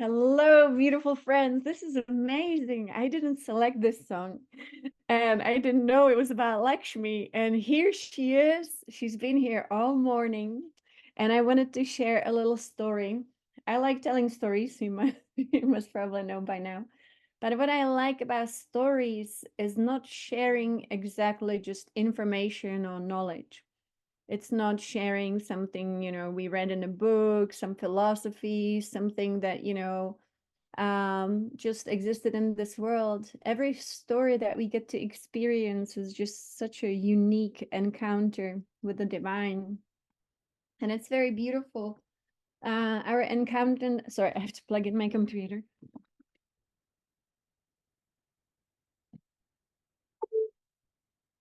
Hello, beautiful friends. This is amazing. I didn't select this song and I didn't know it was about Lakshmi. And here she is. She's been here all morning. And I wanted to share a little story. I like telling stories, you must probably know by now. But what I like about stories is not sharing exactly just information or knowledge. It's not sharing something, we read in a book, some philosophy, something that, just existed in this world. Every story that we get to experience is just such a unique encounter with the divine. And it's very beautiful. Our encounter, sorry, I have to plug in my computer.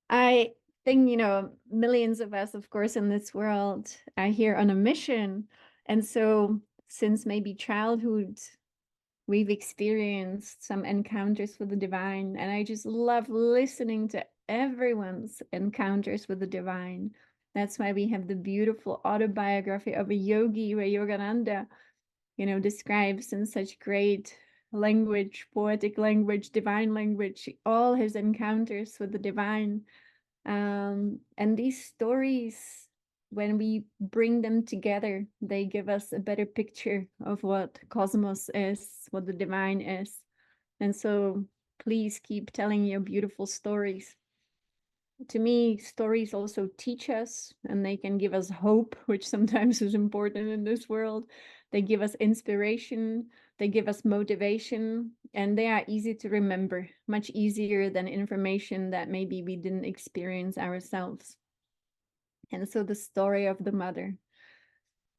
I think, millions of us, of course, in this world are here on a mission. And so, since maybe childhood, we've experienced some encounters with the divine. And I just love listening to everyone's encounters with the divine. That's why we have the beautiful autobiography of a yogi where Yogananda, describes in such great language, poetic language, divine language, all his encounters with the divine. And these stories, when we bring them together, they give us a better picture of what cosmos is, what the divine is. And so please keep telling your beautiful stories. To me, stories also teach us and they can give us hope, which sometimes is important in this world. They give us inspiration, they give us motivation, and they are easy to remember, much easier than information that maybe we didn't experience ourselves. And so the story of the mother.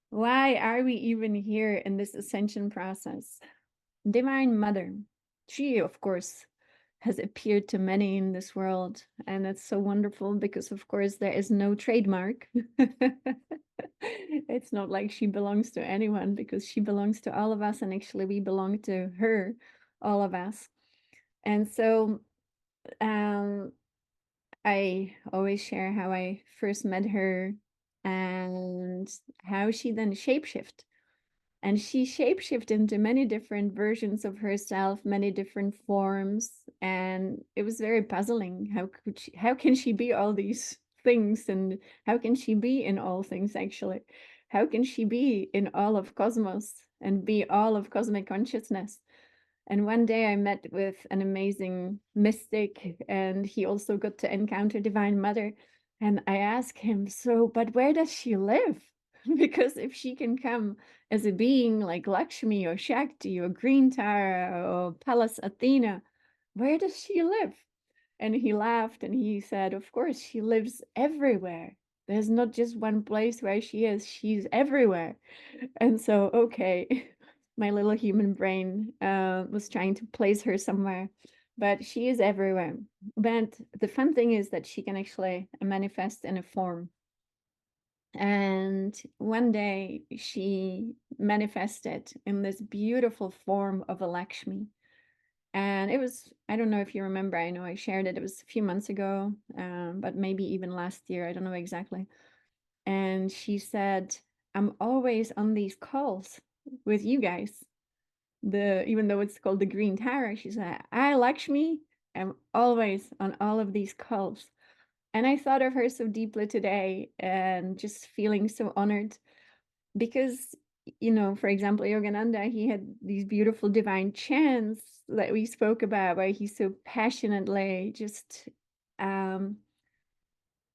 Why are we even here in this ascension process? Divine Mother. She, of course, has appeared to many in this world. And it's so wonderful because, of course, there is no trademark. It's not like she belongs to anyone because she belongs to all of us. And actually, we belong to her, all of us. And so um, I always share how I first met her and how she then shapeshift. And she shapeshifted into many different versions of herself, many different forms. And it was very puzzling. How can she be all these things? And how can she be in all things, actually? How can she be in all of cosmos and be all of cosmic consciousness? And one day I met with an amazing mystic, and he also got to encounter Divine Mother. And I asked him, so, but where does she live? Because if she can come as a being like Lakshmi or Shakti or Green Tara or Pallas Athena, where does she live? And he laughed and he said, of course, she lives everywhere. There's not just one place where she is, she's everywhere. And so, okay, my little human brain was trying to place her somewhere, but she is everywhere. But the fun thing is that she can actually manifest in a form. And one day she manifested in this beautiful form of a Lakshmi. And it was, I don't know if you remember, I know I shared it, it was a few months ago, but maybe even last year, I don't know exactly. And she said, I'm always on these calls with you guys. Even though it's called the Green Tower, she said, I, Lakshmi, am always on all of these calls. And I thought of her so deeply today and just feeling so honored because, for example, Yogananda, he had these beautiful divine chants that we spoke about where he so passionately just um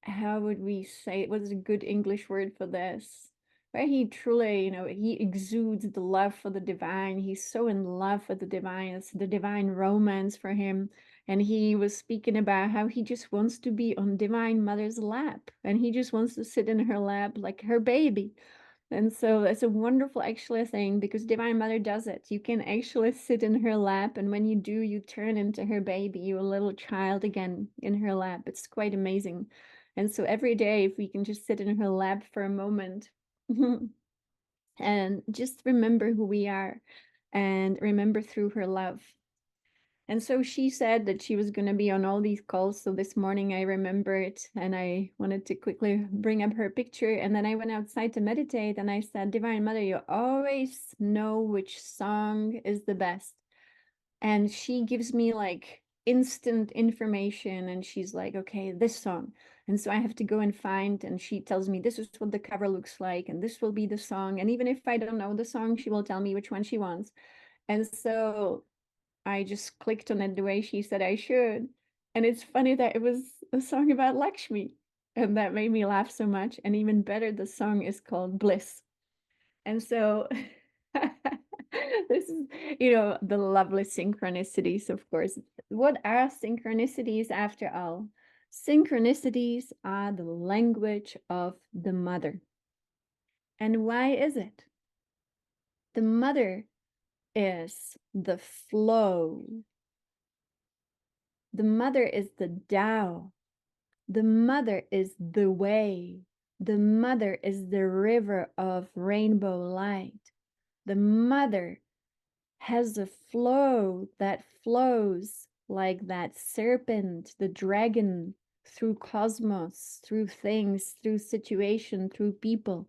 how would we say it? What's a good English word for this? Where he truly, he exudes the love for the divine. He's so in love with the divine. It's the divine romance for him. And he was speaking about how he just wants to be on Divine Mother's lap. And he just wants to sit in her lap like her baby. And so it's a wonderful actually thing because Divine Mother does it. You can actually sit in her lap, and when you do, you turn into her baby. You're a little child again in her lap. It's quite amazing. And so every day, if we can just sit in her lap for a moment and just remember who we are and remember through her love. And so she said that she was going to be on all these calls. So this morning I remembered and I wanted to quickly bring up her picture. And then I went outside to meditate and I said, Divine Mother, you always know which song is the best. And she gives me like instant information and she's like, okay, this song. And so I have to go and find, and she tells me this is what the cover looks like and this will be the song. And even if I don't know the song, she will tell me which one she wants. And so I just clicked on it the way she said I should. And it's funny that it was a song about Lakshmi. And that made me laugh so much. And even better, the song is called Bliss. And so this is, the lovely synchronicities, of course. What are synchronicities after all? Synchronicities are the language of the mother. And why is it? The mother is the flow. The mother is the Tao. The mother is the way. The mother is the river of rainbow light. The mother has a flow that flows like that serpent, the dragon, through cosmos, through things, through situation, through people.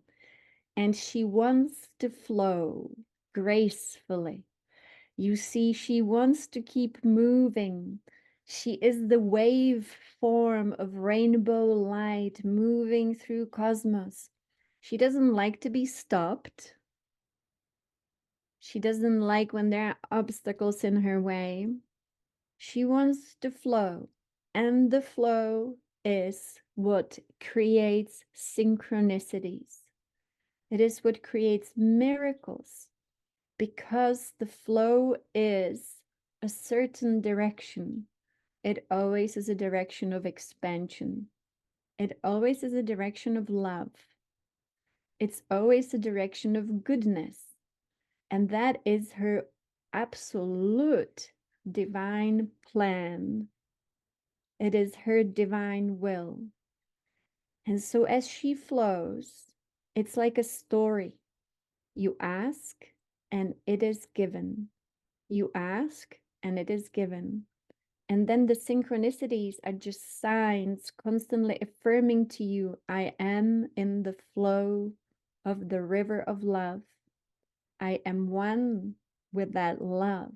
And she wants to flow gracefully. You see, she wants to keep moving. She is the wave form of rainbow light moving through cosmos. She doesn't like to be stopped. She doesn't like when there are obstacles in her way. She wants to flow. And the flow is what creates synchronicities. It is what creates miracles. Because the flow is a certain direction, it always is a direction of expansion. It always is a direction of love. It's always a direction of goodness. And that is her absolute divine plan. It is her divine will. And so as she flows, it's like a story. You ask and it is given. You ask and it is given. And then the synchronicities are just signs constantly affirming to you, I am in the flow of the river of love. I am one with that love.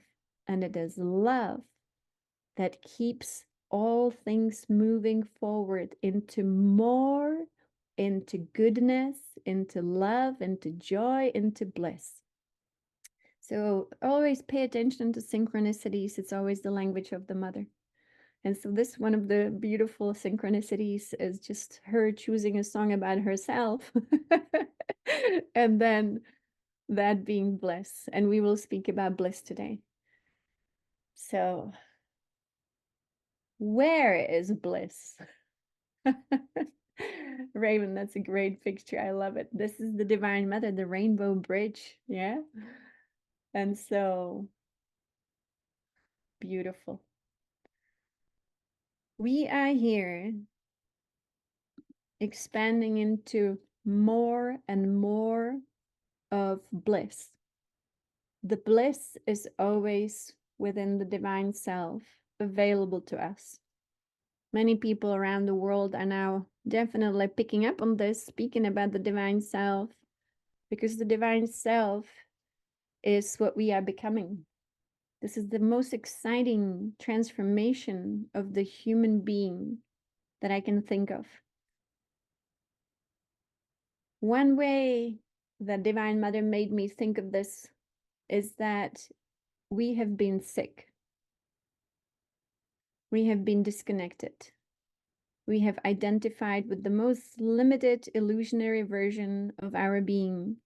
And it is love that keeps all things moving forward into more, into goodness, into love, into joy, into bliss. So always pay attention to synchronicities. It's always the language of the mother. And so this one of the beautiful synchronicities is just her choosing a song about herself. And then that being bliss. And we will speak about bliss today. So where is bliss? Raven, that's a great picture. I love it. This is the Divine Mother, the Rainbow Bridge. Yeah. And so beautiful. We are here expanding into more and more of bliss. The bliss is always within the divine self, available to us. Many people around the world are now definitely picking up on this, speaking about the divine self, because the divine self is what we are becoming. This is the most exciting transformation of the human being that I can think of. One way that Divine Mother made me think of this is that we have been sick. We have been disconnected. We have identified with the most limited illusionary version of our being.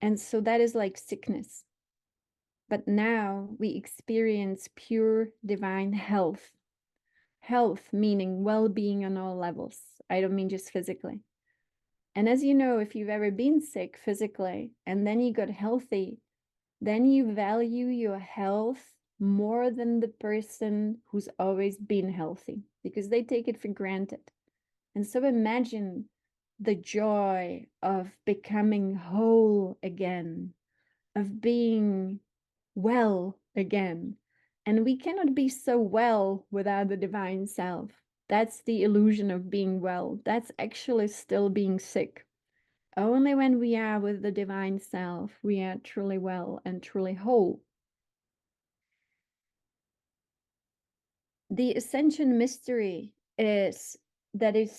And so that is like sickness. But now we experience pure divine health. Health meaning well-being on all levels. I don't mean just physically. And as you know, if you've ever been sick physically and then you got healthy, then you value your health more than the person who's always been healthy because they take it for granted. And so imagine the joy of becoming whole again, of being well again. And we cannot be so well without the divine self. That's the illusion of being well. That's actually still being sick. Only when we are with the divine self, we are truly well and truly whole. The ascension mystery is that it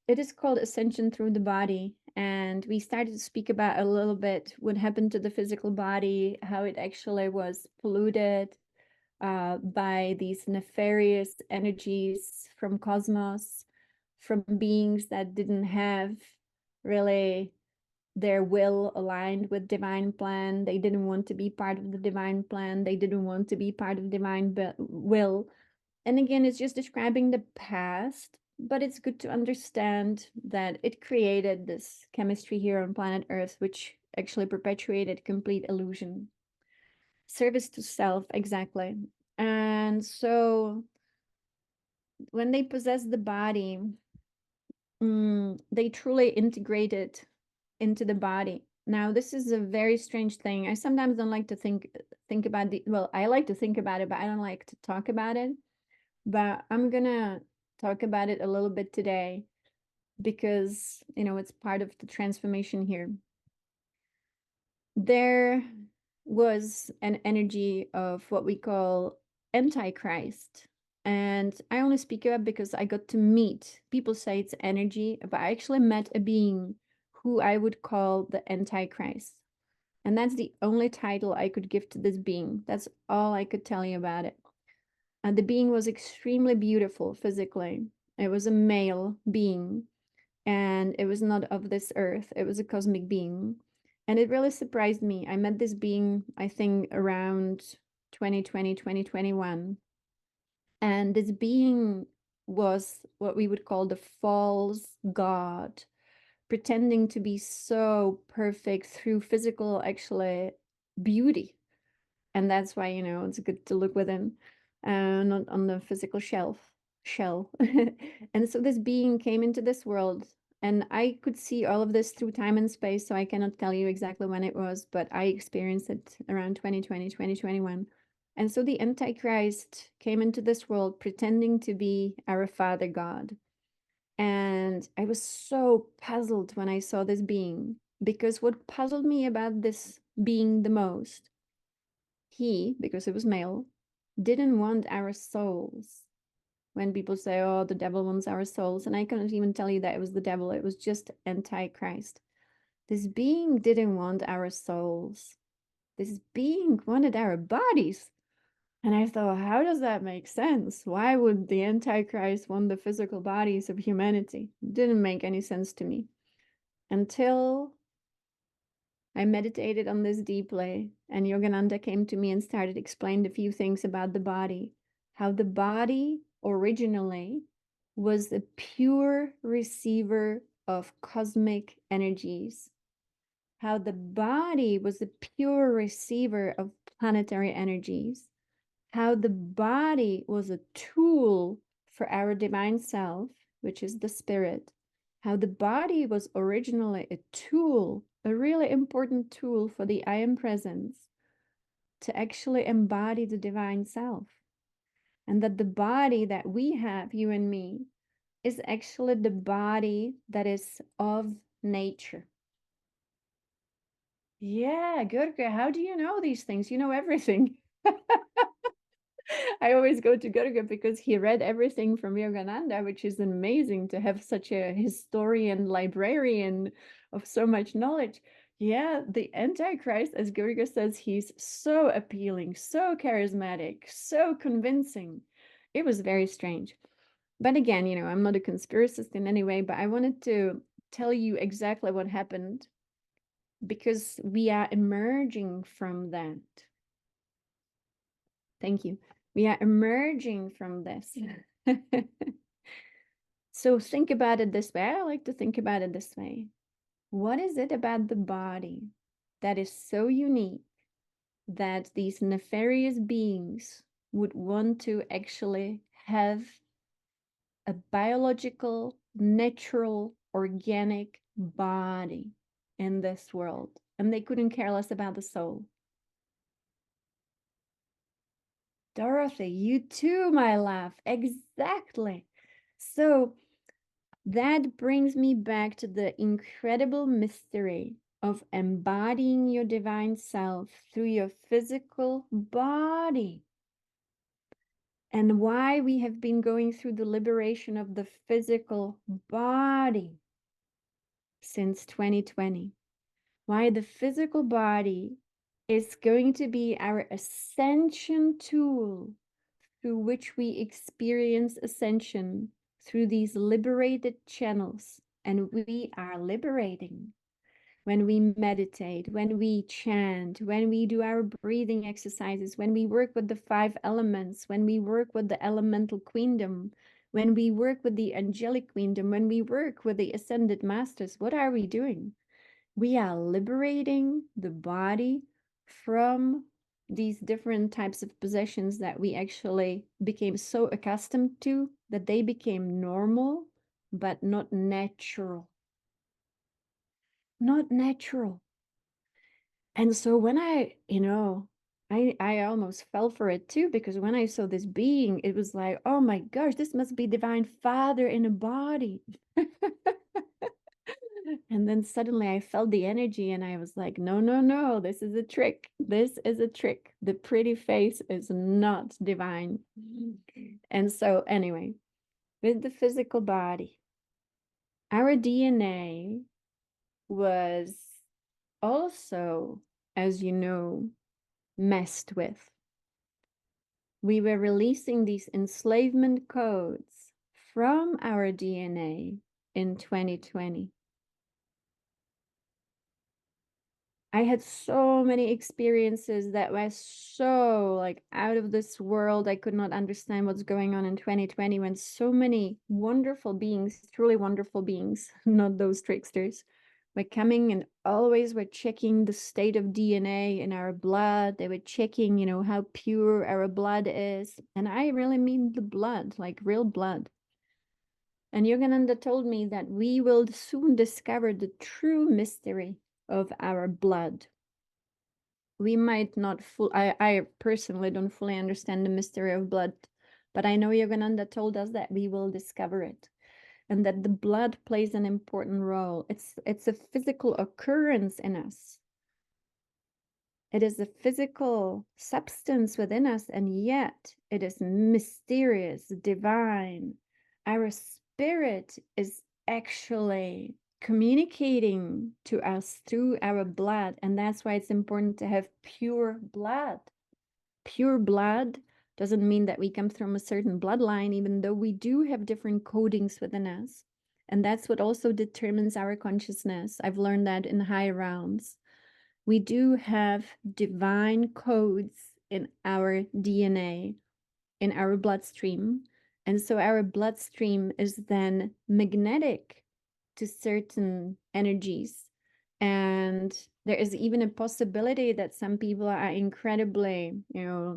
is called ascension through the body. And we started to speak about a little bit what happened to the physical body, how it actually was polluted by these nefarious energies from cosmos, from beings that didn't have really their will aligned with divine plan. They didn't want to be part of the divine plan. They didn't want to be part of divine will. And again, it's just describing the past, but it's good to understand that it created this chemistry here on planet Earth, which actually perpetuated complete illusion. Service to self, exactly. And so when they possess the body, they truly integrate it into the body. Now, this is a very strange thing. I sometimes don't like to think about the, well, I like to think about it, but I don't like to talk about it. But I'm gonna talk about it a little bit today because, it's part of the transformation here. There was an energy of what we call antichrist. And I only speak about because I got to meet, people say it's energy, but I actually met a being who I would call the antichrist. And that's the only title I could give to this being. That's all I could tell you about it. And the being was extremely beautiful physically. It was a male being, and it was not of this earth. It was a cosmic being. And it really surprised me. I met this being, I think, around 2020, 2021. And this being was what we would call the false god, pretending to be so perfect through physical, actually, beauty. And that's why, it's good to look within, not on the physical shell. And so this being came into this world, and I could see all of this through time and space, so I cannot tell you exactly when it was, but I experienced it around 2020, 2021. And so the Antichrist came into this world pretending to be our Father God. And I was so puzzled when I saw this being, because what puzzled me about this being the most, he, because it was male, didn't want our souls. When people say, oh, the devil wants our souls, and I couldn't even tell you that it was the devil, it was just Antichrist. This being didn't want our souls. This being wanted our bodies. And I thought, how does that make sense? Why would the Antichrist want the physical bodies of humanity? It didn't make any sense to me until I meditated on this deeply, and Yogananda came to me and started explaining a few things about the body. How the body originally was a pure receiver of cosmic energies. How the body was a pure receiver of planetary energies. How the body was a tool for our divine self, which is the spirit. How the body was originally a tool, a really important tool for the I am presence to actually embody the divine self. And that the body that we have, you and me, is actually the body that is of nature. Yeah, Gurka, how do you know these things? You know everything. I always go to Gurga because he read everything from Yogananda, which is amazing to have such a historian, librarian of so much knowledge. Yeah, the Antichrist, as Gurga says, he's so appealing, so charismatic, so convincing. It was very strange. But again, I'm not a conspiracist in any way, but I wanted to tell you exactly what happened because we are emerging from that. Thank you. We are emerging from this. So think about it this way. I like to think about it this way. What is it about the body that is so unique that these nefarious beings would want to actually have a biological, natural, organic body in this world? And they couldn't care less about the soul. Dorothy, you too, my love. Exactly. So that brings me back to the incredible mystery of embodying your divine self through your physical body, and why we have been going through the liberation of the physical body since 2020. Why the physical body is going to be our ascension tool through which we experience ascension through these liberated channels. And we are liberating when we meditate, when we chant, when we do our breathing exercises, when we work with the 5 elements, when we work with the elemental queendom, when we work with the angelic queendom, when we work with the ascended masters. What are we doing? We are liberating the body from these different types of possessions that we actually became so accustomed to that they became normal, but not natural. Not natural. And so when I almost fell for it too, because when I saw this being, it was like, oh my gosh, this must be Divine Father in a body. And then suddenly I felt the energy and I was like, no, no, no, this is a trick. This is a trick. The pretty face is not divine. And so, anyway, with the physical body, our DNA was also, as you know, messed with. We were releasing these enslavement codes from our DNA in 2020. I had so many experiences that were so like out of this world. I could not understand what's going on in 2020 when so many wonderful beings, truly wonderful beings, not those tricksters, were coming and always were checking the state of DNA in our blood. They were checking, how pure our blood is. And I really mean the blood, like real blood. And Yogananda told me that we will soon discover the true mystery of our blood. We might not I personally don't fully understand the mystery of blood, but I know Yogananda told us that we will discover it, and that the blood plays an important role. It's a physical occurrence in us. It is a physical substance within us, and yet it is mysterious, divine. Our spirit is actually communicating to us through our blood, and that's why it's important to have pure blood. Pure blood doesn't mean that we come from a certain bloodline, even though we do have different codings within us. And that's what also determines our consciousness. I've learned that in higher realms. We do have divine codes in our DNA, in our bloodstream. And so our bloodstream is then magnetic to certain energies. And there is even a possibility that some people are incredibly,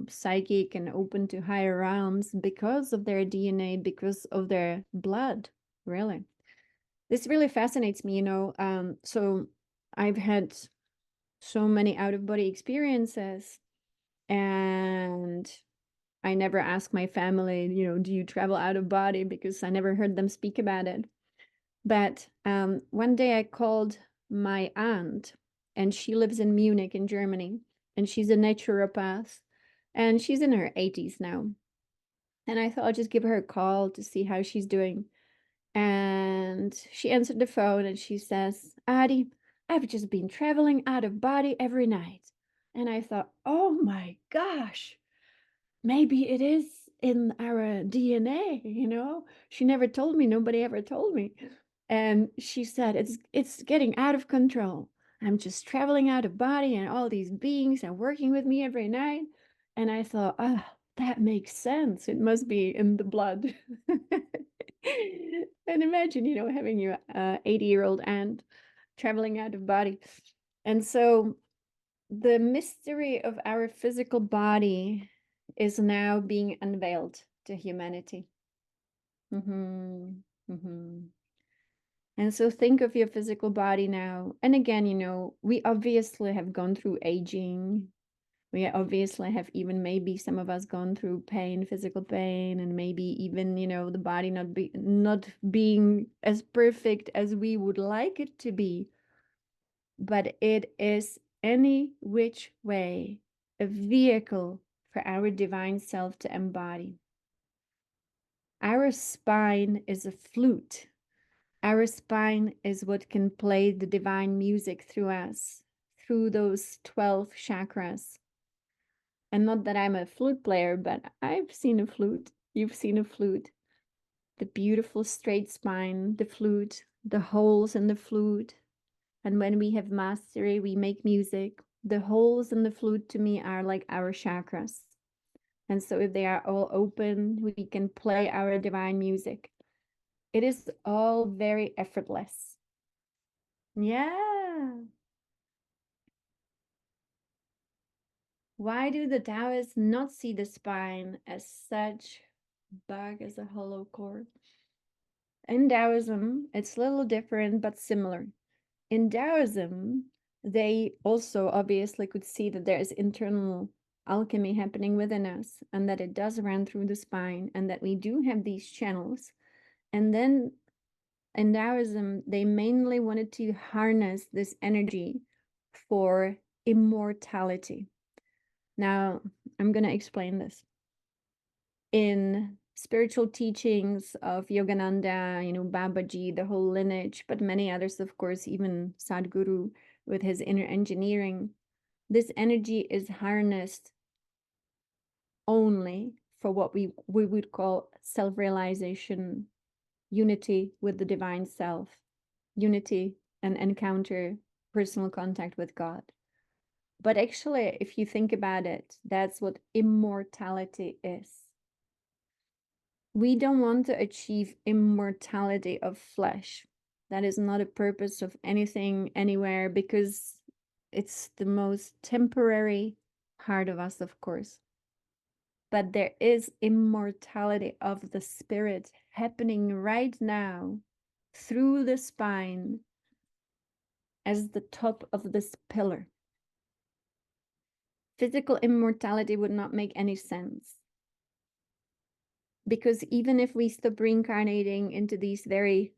psychic and open to higher realms because of their DNA, because of their blood, really. This really fascinates me, so I've had so many out-of-body experiences, and I never asked my family, do you travel out of body? Because I never heard them speak about it. But one day I called my aunt, and she lives in Munich in Germany, and she's a naturopath, and she's in her 80s now. And I thought I'll just give her a call to see how she's doing. And she answered the phone and she says, Adi, I've just been traveling out of body every night. And I thought, oh my gosh, maybe it is in our DNA. She never told me, nobody ever told me. And she said, it's getting out of control. I'm just traveling out of body, and all these beings are working with me every night. And I thought, that makes sense. It must be in the blood. And imagine, having your 80-year-old aunt traveling out of body. And so the mystery of our physical body is now being unveiled to humanity. And so think of your physical body now. And again, we obviously have gone through aging. We obviously have even maybe some of us gone through pain, physical pain, and maybe even, the body not being as perfect as we would like it to be. But it is any which way a vehicle for our divine self to embody. Our spine is a flute. Our spine is what can play the divine music through us, through those 12 chakras. And not that I'm a flute player, but I've seen a flute. You've seen a flute. The beautiful straight spine, the flute, the holes in the flute. And when we have mastery, we make music. The holes in the flute to me are like our chakras. And so if they are all open, we can play our divine music. It is all very effortless. Yeah. Why do the Taoists not see the spine as such bug as a hollow core? In Taoism, it's a little different but similar. In Taoism, they also obviously could see that there is internal alchemy happening within us and that it does run through the spine and that we do have these channels. And then in Taoism, they mainly wanted to harness this energy for immortality. Now, I'm going to explain this. In spiritual teachings of Yogananda, Babaji, the whole lineage, but many others, of course, even Sadhguru with his inner engineering, this energy is harnessed only for what we would call self-realization, unity with the divine self, unity and encounter, personal contact with God. But actually, if you think about it, that's what immortality is. We don't want to achieve immortality of flesh. That is not a purpose of anything, anywhere, because it's the most temporary part of us, of course. But there is immortality of the spirit happening right now through the spine as the top of this pillar. Physical immortality would not make any sense. Because even if we stop reincarnating into these very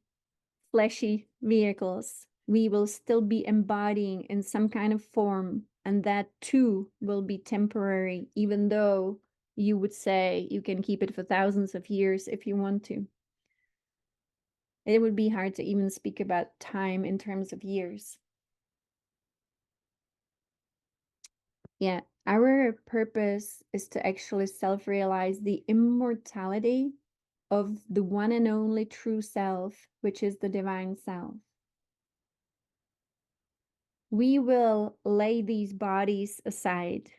fleshy vehicles, we will still be embodying in some kind of form, and that too will be temporary, even though you would say you can keep it for thousands of years if you want to. It would be hard to even speak about time in terms of years. Yeah, our purpose is to actually self-realize the immortality of the one and only true self, which is the divine self. We will lay these bodies aside.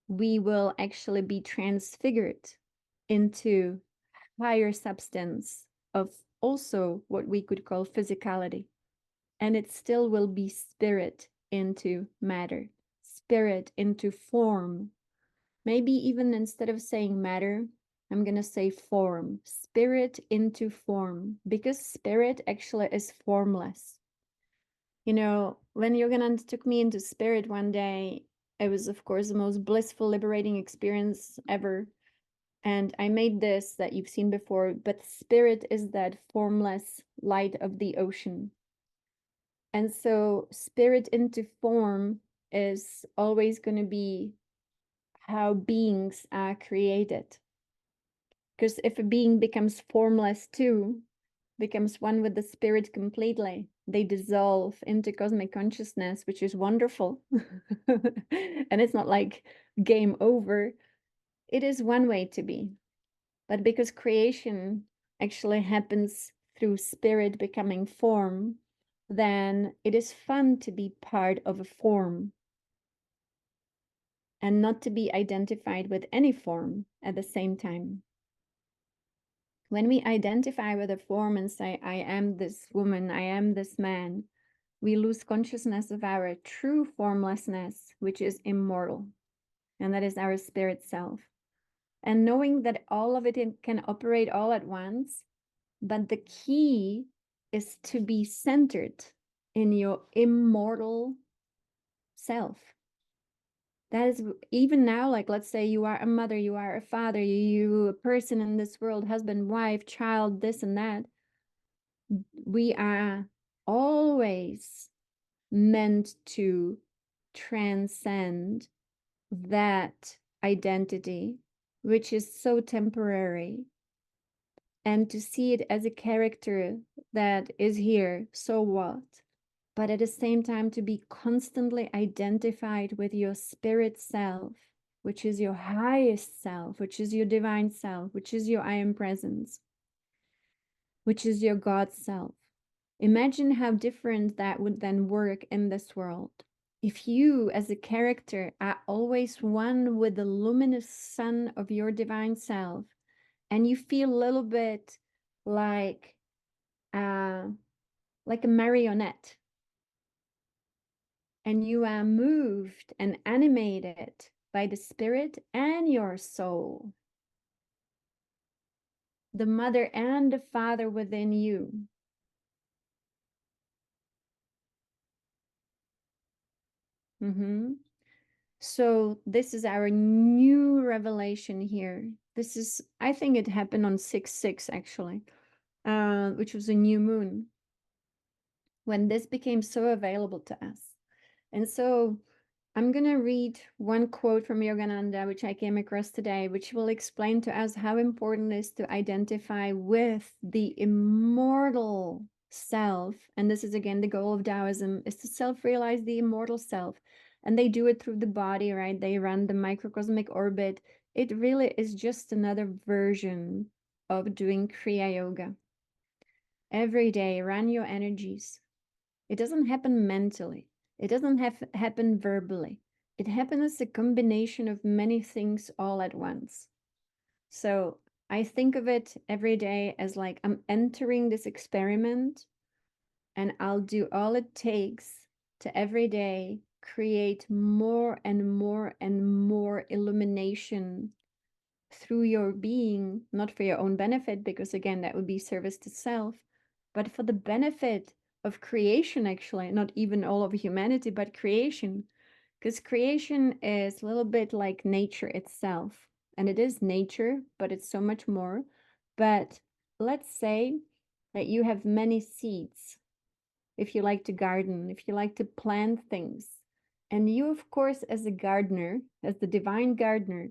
We will actually be transfigured into higher substance of also what we could call physicality. And it still will be spirit into matter, spirit into form. Maybe even instead of saying matter, I'm going to say form, spirit into form, because spirit actually is formless. When Yogananda took me into spirit one day, it was, of course, the most blissful, liberating experience ever. And I made this that you've seen before, but spirit is that formless light of the ocean. And so spirit into form is always going to be how beings are created. Because if a being becomes formless too, becomes one with the spirit completely, they dissolve into cosmic consciousness, which is wonderful. And it's not like game over. It is one way to be. But because creation actually happens through spirit becoming form, then it is fun to be part of a form and not to be identified with any form at the same time. When we identify with a form and say, I am this woman, I am this man, we lose consciousness of our true formlessness, which is immortal, and that is our spirit self. And knowing that all of it can operate all at once, but the key is to be centered in your immortal self. That is even now, like let's say you are a mother, you are a father, you a person in this world, husband, wife, child, this and that. We are always meant to transcend that identity, which is so temporary, and to see it as a character that is here, so what? But at the same time, to be constantly identified with your spirit self, which is your highest self, which is your divine self, which is your I am presence, which is your God self. Imagine how different that would then work in this world. If you, as a character, are always one with the luminous sun of your divine self, and you feel a little bit like uh, like a marionette, and you are moved and animated by the spirit and your soul, the mother and the father within you. So this is our new revelation here. This is, I think it happened on 6/6 actually, which was a new moon, when this became so available to us. And so I'm going to read one quote from Yogananda, which I came across today, which will explain to us how important it is to identify with the immortal self. And this is again the goal of Taoism, is to self-realize the immortal self. And they do it through the body, right? They run the microcosmic orbit. It really is just another version of doing Kriya Yoga. Every day, run your energies. It doesn't happen mentally. It doesn't happen verbally. It happens as a combination of many things all at once. So I think of it every day as like I'm entering this experiment, and I'll do all it takes to every day create more and more and more illumination through your being, not for your own benefit, because again, that would be service to self, but for the benefit of creation, actually, not even all of humanity, but creation. Because creation is a little bit like nature itself. And it is nature, but it's so much more. But let's say that you have many seeds, if you like to garden, if you like to plant things. And you, of course, as a gardener, as the divine gardener,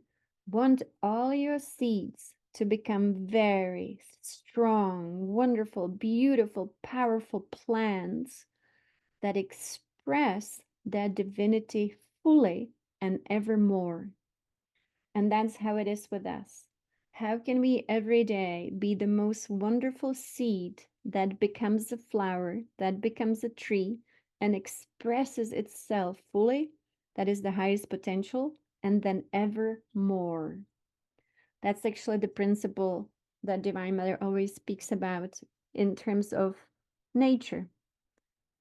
want all your seeds to become very strong, wonderful, beautiful, powerful plants that express their divinity fully and evermore. And that's how it is with us. How can we every day be the most wonderful seed that becomes a flower, that becomes a tree, and expresses itself fully? That is the highest potential, and then ever more. That's actually the principle that Divine Mother always speaks about in terms of nature.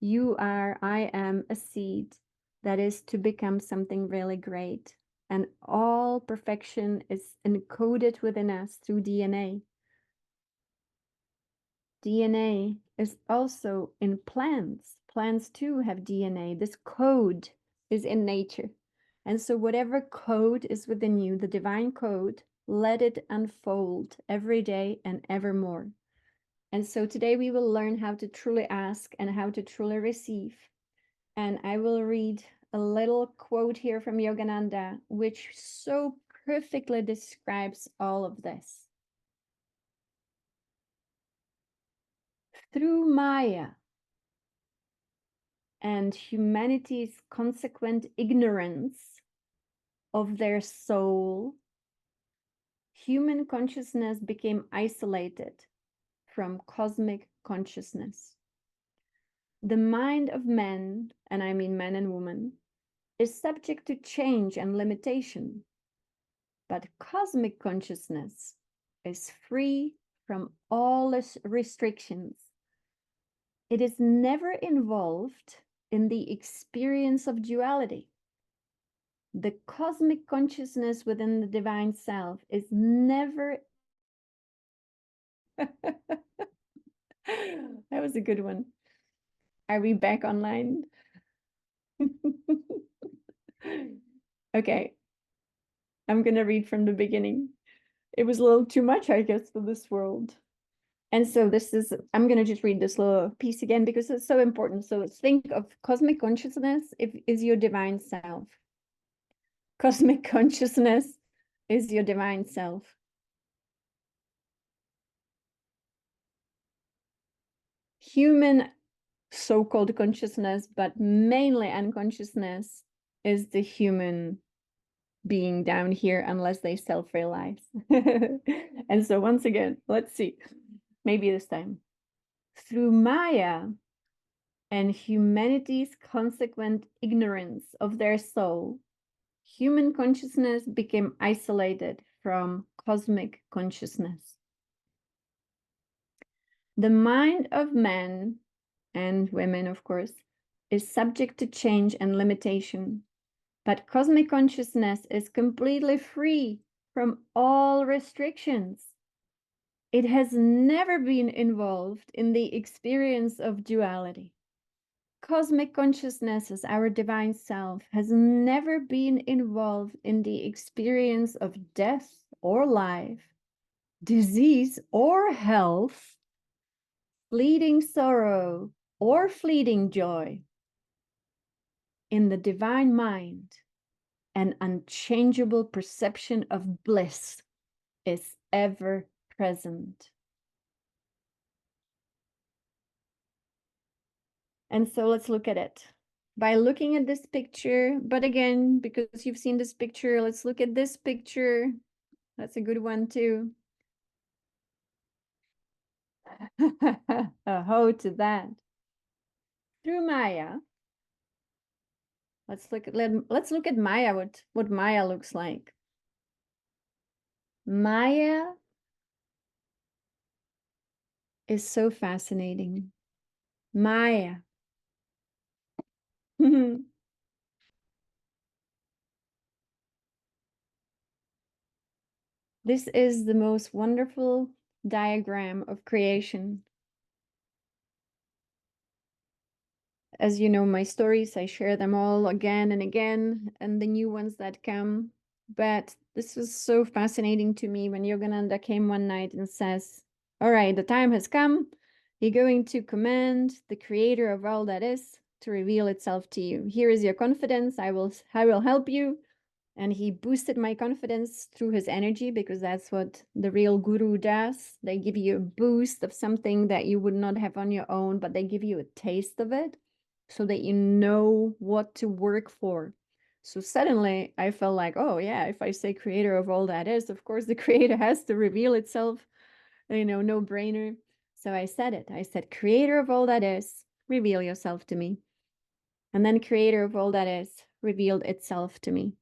You are, I am a seed that is to become something really great. And all perfection is encoded within us through DNA. DNA is also in plants. Plants too have DNA. This code is in nature. And so whatever code is within you, the divine code, let it unfold every day and evermore. And so today we will learn how to truly ask and how to truly receive. And I will read a little quote here from Yogananda, which so perfectly describes all of this. Through Maya and humanity's consequent ignorance of their soul, human consciousness became isolated from cosmic consciousness. The mind of man, and I mean man and woman, is subject to change and limitation. But cosmic consciousness is free from all restrictions. It is never involved in the experience of duality. The cosmic consciousness within the divine self is never. That was a good one. Are we back online? Okay, I'm gonna read from the beginning. It was a little too much, I guess, for this world. And so this is, I'm going to just read this little piece again because it's so important. So think of cosmic consciousness is your divine self. Cosmic consciousness is your divine self. Human so-called consciousness, but mainly unconsciousness, is the human being down here unless they self-realize. And so once again, let's see, maybe this time. Through Maya and humanity's consequent ignorance of their soul, human consciousness became isolated from cosmic consciousness. The mind of men and women, of course, is subject to change and limitation, but cosmic consciousness is completely free from all restrictions. It has never been involved in the experience of duality. Cosmic consciousness as our divine self has never been involved in the experience of death or life, disease or health, fleeting sorrow or fleeting joy. In the divine mind, an unchangeable perception of bliss is ever present. And so let's look at it. By looking at this picture, but again, because you've seen this picture, let's look at this picture. That's a good one too. A ho to that. Through Maya, let's look at Maya, what Maya looks like. Maya is so fascinating. Maya. This is the most wonderful diagram of creation. As you know, my stories, I share them all again and again, and the new ones that come. But this was so fascinating to me when Yogananda came one night and says, all right, the time has come. You're going to command the creator of all that is to reveal itself to you. Here is your confidence. I will help you. And he boosted my confidence through his energy, because that's what the real guru does. They give you a boost of something that you would not have on your own, but they give you a taste of it so that you know what to work for. So suddenly I felt like, oh yeah, if I say creator of all that is, of course the creator has to reveal itself, no brainer. So I said it. I said, creator of all that is, reveal yourself to me. And then creator of all that is revealed itself to me.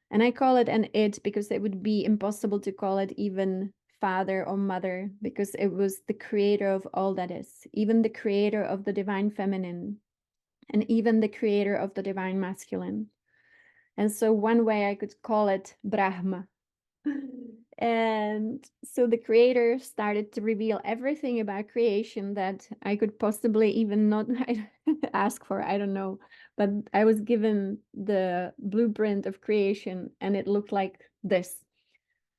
And I call it an it because it would be impossible to call it even father or mother, because it was the creator of all that is, even the creator of the divine feminine, and even the creator of the divine masculine. And so one way I could call it Brahma. And so the creator started to reveal everything about creation that I could possibly even not ask for. I don't know. But I was given the blueprint of creation, and it looked like this.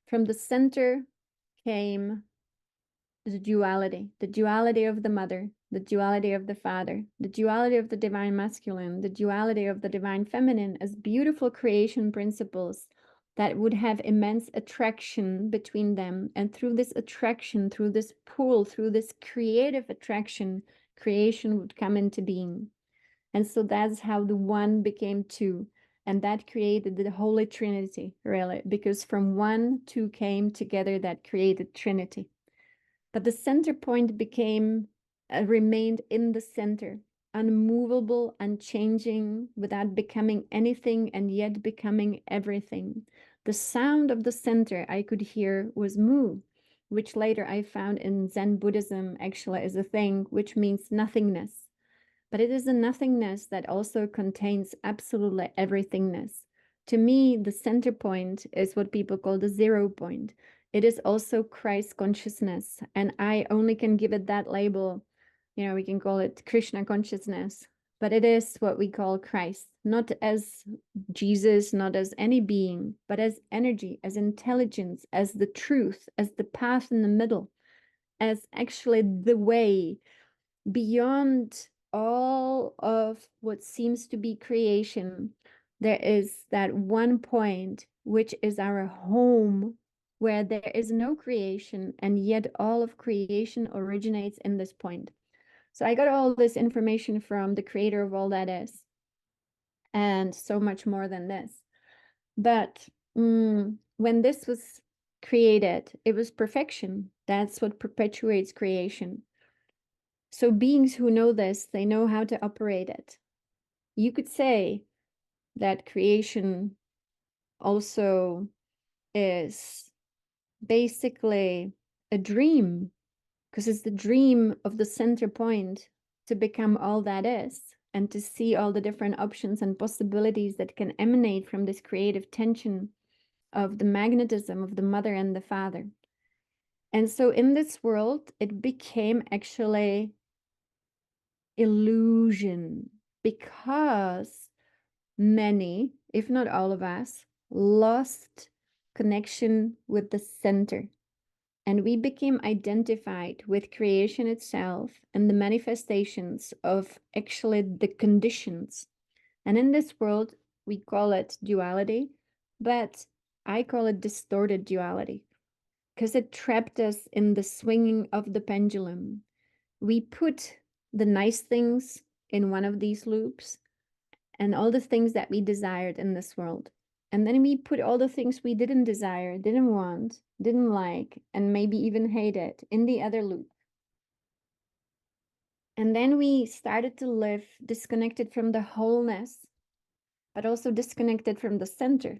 From the center came the duality of the mother, the duality of the father, the duality of the divine masculine, the duality of the divine feminine as beautiful creation principles that would have immense attraction between them. And through this attraction, through this pull, through this creative attraction, creation would come into being. And so that's how the one became two. And that created the Holy Trinity, really, because from one, two came together, that created Trinity. But the center point remained in the center, unmovable, unchanging, without becoming anything and yet becoming everything. The sound of the center I could hear was mu, which later I found in Zen Buddhism actually is a thing, which means nothingness. But it is a nothingness that also contains absolutely everythingness. To me, the center point is what people call the 0 point. It is also Christ consciousness, and I only can give it that label. We can call it Krishna consciousness, but it is what we call Christ, not as Jesus, not as any being, but as energy, as intelligence, as the truth, as the path in the middle, as actually the way beyond all of what seems to be creation. There is that one point which is our home, where there is no creation, and yet all of creation originates in this point. So I got all this information from the creator of all that is, and so much more than this. But when this was created, it was perfection. That's what perpetuates creation. So beings who know this, they know how to operate it. You could say that creation also is basically a dream, because it's the dream of the center point to become all that is, and to see all the different options and possibilities that can emanate from this creative tension of the magnetism of the mother and the father. And so in this world, it became actually illusion, because many, if not all of us, lost connection with the center. And we became identified with creation itself and the manifestations of actually the conditions. And in this world, we call it duality, but I call it distorted duality, because it trapped us in the swinging of the pendulum. We put the nice things in one of these loops and all the things that we desired in this world. And then we put all the things we didn't desire, didn't want, didn't like, and maybe even hated in the other loop. And then we started to live disconnected from the wholeness, but also disconnected from the center.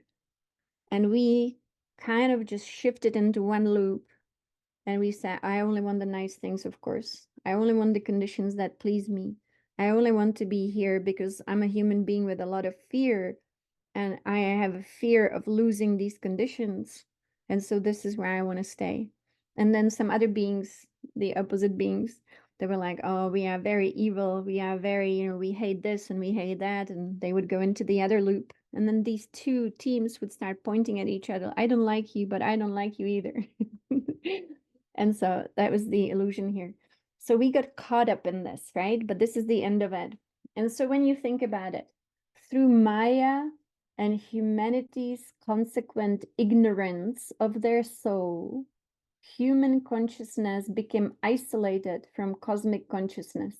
And we kind of just shifted into one loop. And we said, I only want the nice things, of course. I only want the conditions that please me. I only want to be here because I'm a human being with a lot of fear, and I have a fear of losing these conditions. And so this is where I want to stay. And then some other beings, the opposite beings, they were like, oh, we are very evil. We are very, we hate this and we hate that. And they would go into the other loop. And then these two teams would start pointing at each other. I don't like you, but I don't like you either. And so that was the illusion here. So we got caught up in this, right? But this is the end of it. And so when you think about it, through Maya and humanity's consequent ignorance of their soul, human consciousness became isolated from cosmic consciousness.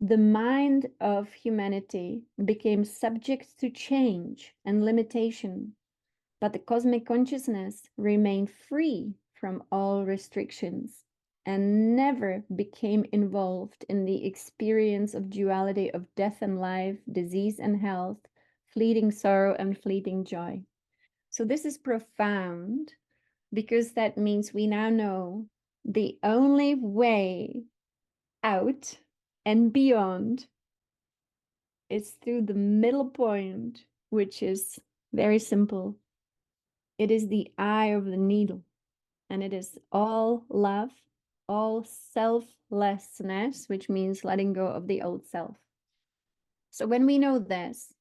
The mind of humanity became subject to change and limitation, but the cosmic consciousness remained free from all restrictions and never became involved in the experience of duality of death and life, disease and health, fleeting sorrow and fleeting joy. So this is profound, because that means we now know the only way out and beyond is through the middle point, which is very simple. It is the eye of the needle, and it is all love, all selflessness, which means letting go of the old self. So when we know this,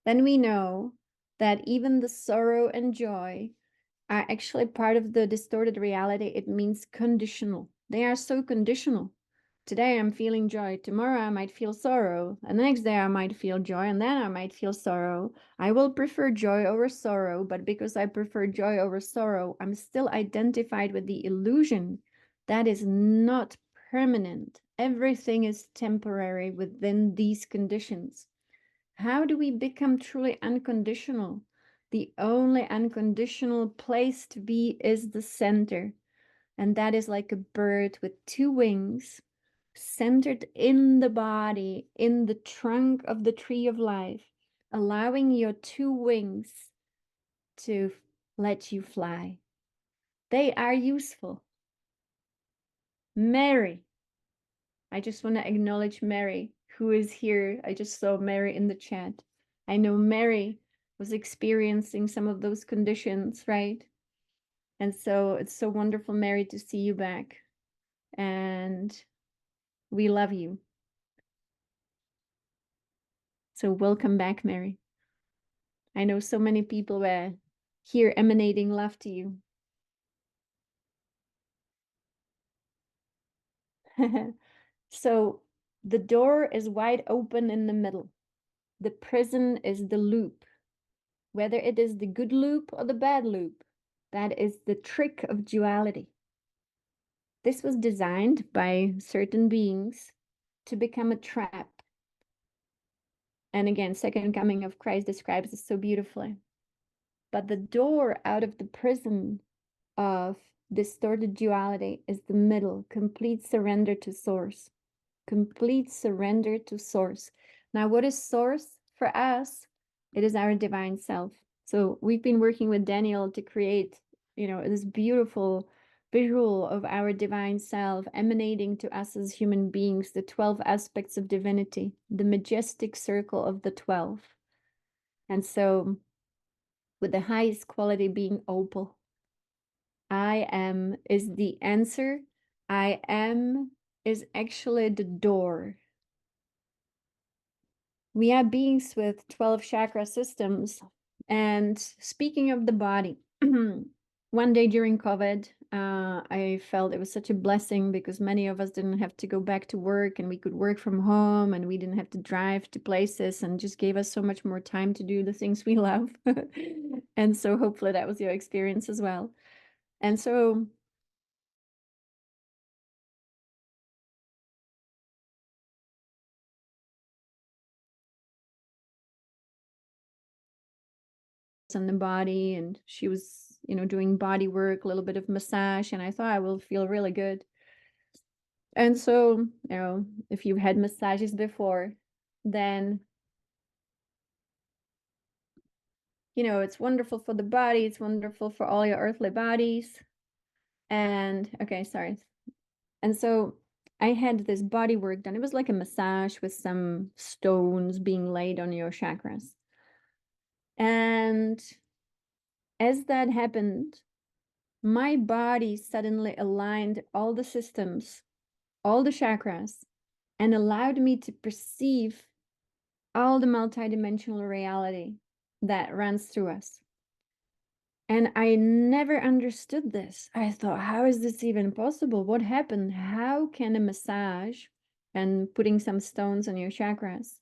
then we know that even the sorrow and joy are actually part of the distorted reality. It means conditional. They are so conditional. Today I'm feeling joy, tomorrow I might feel sorrow, and the next day I might feel joy, and then I might feel sorrow. I will prefer joy over sorrow, but because I prefer joy over sorrow, I'm still identified with the illusion that is not permanent. Everything is temporary within these conditions. How do we become truly unconditional? The only unconditional place to be is the center. And that is like a bird with two wings, centered in the body, in the trunk of the tree of life, allowing your two wings to let you fly. They are useful. Mary, I just want to acknowledge Mary, who is here. I just saw Mary in the chat. I know Mary was experiencing some of those conditions, right? And so it's so wonderful, Mary, to see you back. And we love you. So welcome back, Mary. I know so many people were here emanating love to you. So the door is wide open in the middle. The prison is the loop. Whether it is the good loop or the bad loop, that is the trick of duality. This was designed by certain beings to become a trap. And again, second coming of Christ describes this so beautifully. But the door out of the prison of distorted duality is the middle, complete surrender to source. Complete surrender to source. Now, what is source for us? It is our divine self. So we've been working with Daniel to create, this beautiful visual of our divine self emanating to us as human beings, the 12 aspects of divinity, the majestic circle of the 12. And so, with the highest quality being opal, I am is the answer. I am is actually the door. We are beings with 12 chakra systems. And speaking of the body, one day during COVID, I felt it was such a blessing because many of us didn't have to go back to work and we could work from home and we didn't have to drive to places and just gave us so much more time to do the things we love. And so hopefully that was your experience as well. And so on the body, and she was, doing body work, a little bit of massage, and I thought I will feel really good. And so, if you've had massages before, then, it's wonderful for the body, it's wonderful for all your earthly bodies. And okay, sorry. And so I had this body work done. It was like a massage with some stones being laid on your chakras. And as that happened, my body suddenly aligned all the systems, all the chakras, and allowed me to perceive all the multidimensional reality that runs through us. And I never understood this. I thought, how is this even possible? What happened? How can a massage and putting some stones on your chakras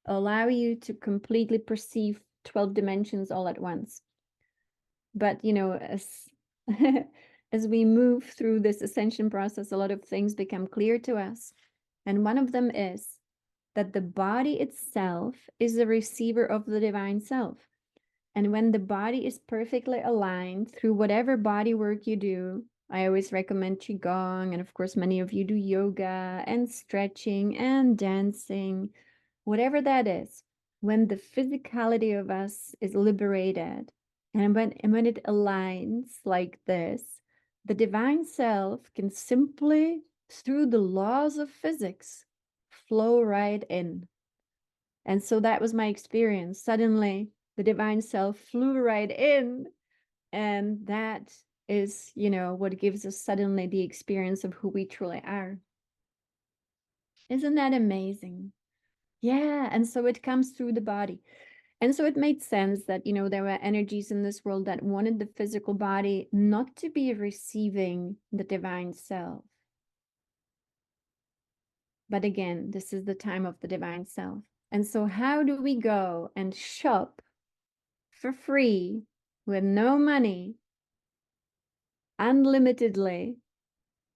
allow you to completely perceive 12 dimensions all at once? But, as as we move through this ascension process, a lot of things become clear to us. And one of them is that the body itself is a receiver of the divine self. And when the body is perfectly aligned through whatever body work you do, I always recommend Qigong. And of course, many of you do yoga and stretching and dancing, whatever that is. When the physicality of us is liberated, and when it aligns like this, the divine self can simply, through the laws of physics, flow right in. And so that was my experience. Suddenly, the divine self flew right in. And that is, what gives us suddenly the experience of who we truly are. Isn't that amazing? Yeah. And so it comes through the body. And so it made sense that, there were energies in this world that wanted the physical body not to be receiving the divine self. But again, this is the time of the divine self. And so how do we go and shop for free with no money, unlimitedly,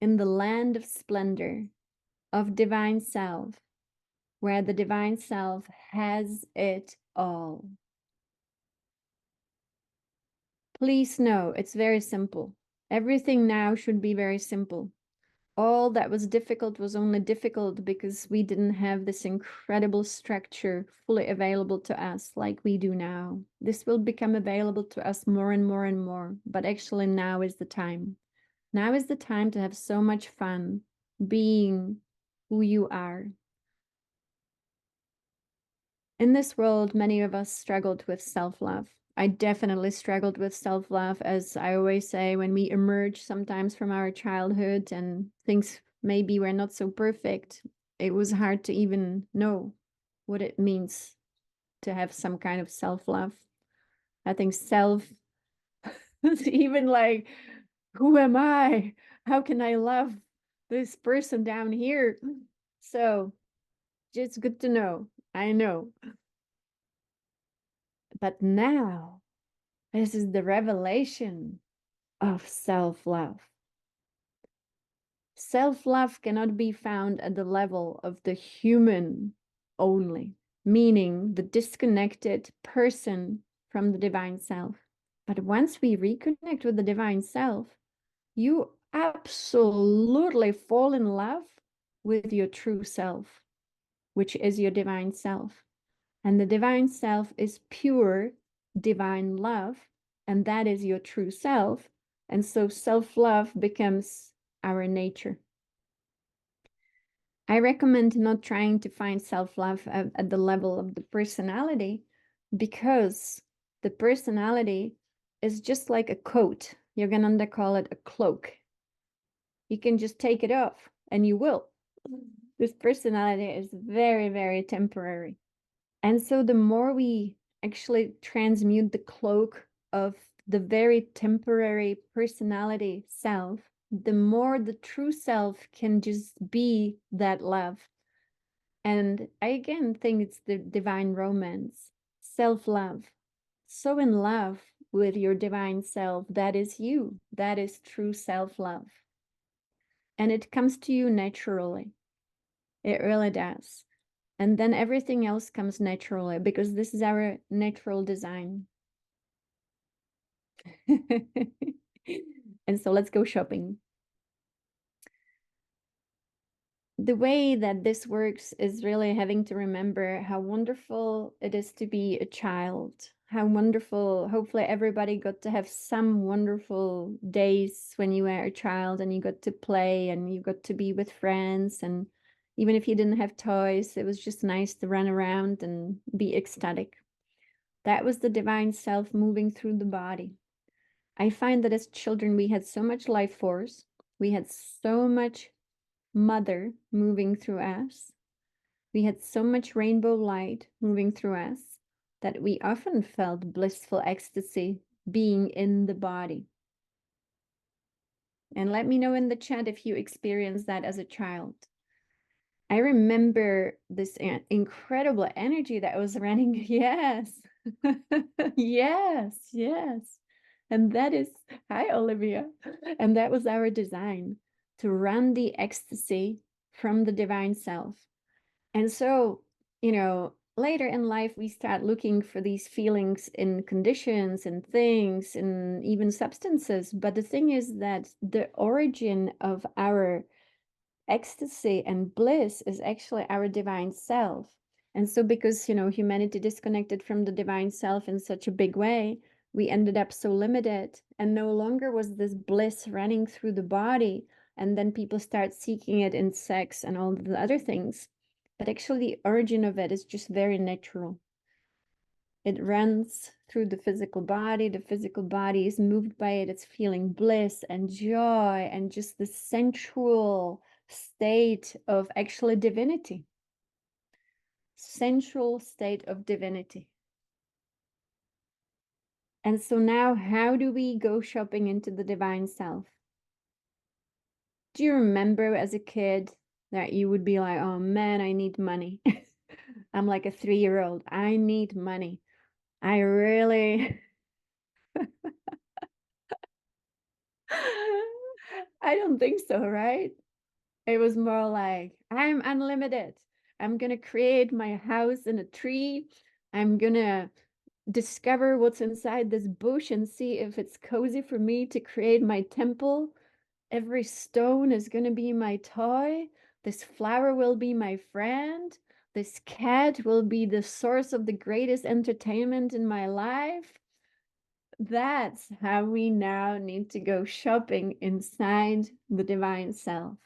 in the land of splendor, of divine self, where the divine self has it all? Please know, it's very simple. Everything now should be very simple. All that was difficult was only difficult because we didn't have this incredible structure fully available to us like we do now. This will become available to us more and more and more, but actually now is the time. Now is the time to have so much fun being who you are. In this world, many of us struggled with self-love. I definitely struggled with self-love, as I always say, when we emerge sometimes from our childhood and things maybe were not so perfect. It was hard to even know what it means to have some kind of self-love. I think self is even like, who am I? How can I love this person down here? So just good to know. I know. But now, this is the revelation of self-love. Self-love cannot be found at the level of the human only, meaning the disconnected person from the divine self. But once we reconnect with the divine self, you absolutely fall in love with your true self, which is your divine self. And the divine self is pure divine love, and that is your true self. And so self-love becomes our nature. I recommend not trying to find self-love at the level of the personality, because the personality is just like a coat. You're gonna call it a cloak. You can just take it off, and you will. This personality is very, very temporary. And so the more we actually transmute the cloak of the very temporary personality self, the more the true self can just be that love. And I again think it's the divine romance, self-love. So in love with your divine self, that is you. That is true self-love. And it comes to you naturally. It really does. And then everything else comes naturally, because this is our natural design. And so let's go shopping. The way that this works is really having to remember how wonderful it is to be a child. How wonderful, hopefully everybody got to have some wonderful days when you were a child and you got to play and you got to be with friends. And even if you didn't have toys, it was just nice to run around and be ecstatic. That was the divine self moving through the body. I find that as children, we had so much life force. We had so much mother moving through us. We had so much rainbow light moving through us that we often felt blissful ecstasy being in the body. And let me know in the chat if you experienced that as a child. I remember this incredible energy that was running. Yes. Yes, yes. And that is, hi, Olivia. And that was our design, to run the ecstasy from the divine self. And so, later in life, we start looking for these feelings in conditions and things and even substances. But the thing is that the origin of our ecstasy and bliss is actually our divine self. And so because, humanity disconnected from the divine self in such a big way, we ended up so limited, and no longer was this bliss running through the body. And then people start seeking it in sex and all the other things. But actually the origin of it is just very natural. It runs through the physical body. The physical body is moved by it. It's feeling bliss and joy and just the sensual state of actually divinity. Sensual state of divinity. And so now, how do we go shopping into the divine self? Do you remember as a kid that you would be like, oh man, I need money. I'm like a 3-year-old. I need money. I really, I don't think so, right? It was more like, I'm unlimited. I'm going to create my house in a tree. I'm going to discover what's inside this bush and see if it's cozy for me to create my temple. Every stone is going to be my toy. This flower will be my friend. This cat will be the source of the greatest entertainment in my life. That's how we now need to go shopping inside the divine self,